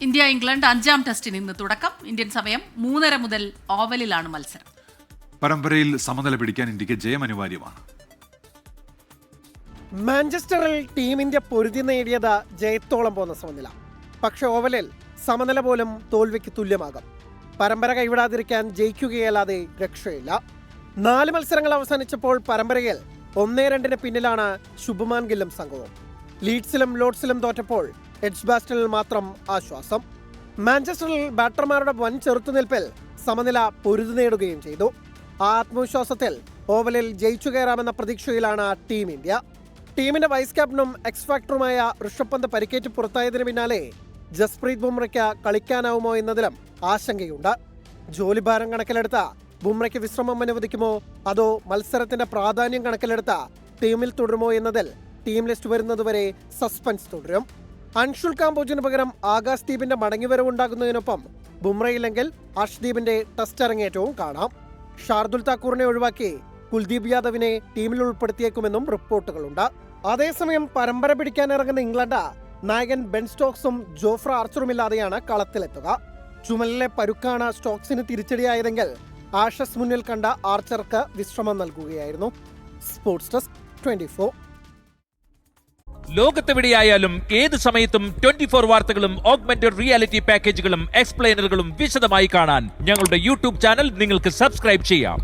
India England 5-ാം ടെസ്റ്റിന് ഇന്ന് തുടക്കം. ഇന്ത്യൻ സമയം 3:30 മുതൽ ഓവലിലാണ് മത്സരം. പരമ്പരയിൽ സമനില പിടിക്കാൻ ഇന്ത്യക്ക് ജയം അനിവാര്യമാണ്. മാഞ്ചസ്റ്ററിൽ ടീം ഇന്ത്യ പൊരുതി നേടിയത് ജയത്തോളം പോന്ന സമനില. പക്ഷെ ഓവലിൽ സമനില പോലും തോൽവിക്ക് തുല്യമാകും. പരമ്പര കൈവിടാതിരിക്കാൻ ജയിക്കുകയല്ലാതെ രക്ഷയില്ല. 4 മത്സരങ്ങൾ അവസാനിച്ചപ്പോൾ പരമ്പരയിൽ 1-2 പിന്നിലാണ് ശുഭ്മാൻ ഗില്ലും സംഘവും. ലീഡ്സിലും ലോർഡ്സിലും തോറ്റപ്പോൾ എഡ്ജ്ബാസ്റ്റണിൽ മാത്രം ആശ്വാസം. മാഞ്ചസ്റ്ററിൽ ബാറ്റർമാരുടെ വൻ ചെറുത്തുനിൽപ്പിൽ സമനില പൊരുതി നേടുകയും ചെയ്തു. ആ ആത്മവിശ്വാസത്തിൽ ഓവലിൽ ജയിച്ചു കയറാമെന്ന പ്രതീക്ഷയിലാണ് ടീം ഇന്ത്യ. ടീമിന്റെ വൈസ് ക്യാപ്റ്റനും എക്സ് ഫാക്ടറുമായ ഋഷഭ് പന്ത് പരിക്കേറ്റ് പുറത്തായതിനു പിന്നാലെ ജസ്പ്രീത് ബുംറയ്ക്ക് കളിക്കാനാവുമോ എന്നതിലും ആശങ്കയുണ്ട്. ജോലിഭാരം കണക്കിലെടുത്ത ബുംറയ്ക്ക് വിശ്രമം അനുവദിക്കുമോ അതോ മത്സരത്തിന്റെ പ്രാധാന്യം കണക്കിലെടുത്ത ടീമിൽ തുടരുമോ എന്നതിൽ ടീം ലിസ്റ്റ് വരുന്നതുവരെ സസ്പെൻസ് തുടരും. അൻഷുൽ കാംബോജിന് പകരം ആകാശ് ദീപിന്റെ മടങ്ങിവരവുണ്ടാകുന്നതിനൊപ്പം ബുംറയില്ലെങ്കിൽ അർഷ്ദീപിന്റെ ടെസ്റ്റ് അരങ്ങേറ്റവും കാണാം. ഷാർദുൽ താക്കൂറിനെ ഒഴിവാക്കി കുൽദീപ് യാദവിനെ ടീമിൽ ഉൾപ്പെടുത്തിയേക്കുമെന്നും റിപ്പോർട്ടുകളുണ്ട്. അതേസമയം പരമ്പര പിടിക്കാനിറങ്ങുന്ന ഇംഗ്ലണ്ട് നായകൻ ബെൻ സ്റ്റോക്സും ജോഫ്ര ആർച്ചറുമില്ലാതെയാണ് കളത്തിലെത്തുക. ചുമലിലെ പരുക്കാണ് സ്റ്റോക്സിന് തിരിച്ചടിയായതെങ്കിൽ ആഷസ് മുന്നിൽ കണ്ട ആർച്ചർക്ക് വിശ്രമം നൽകുകയായിരുന്നു. Sports desk 24. ലോകത്തെവിടെയായാലും ഏത് സമയത്തും 24 വാർത്തകളും ഓഗ്മെന്റഡ് റിയാലിറ്റി പാക്കേജുകളും എക്സ്പ്ലെയിനറുകളും വിശദമായി കാണാൻ ഞങ്ങളുടെ യൂട്യൂബ് ചാനൽ നിങ്ങൾക്ക് സബ്സ്ക്രൈബ് ചെയ്യാം.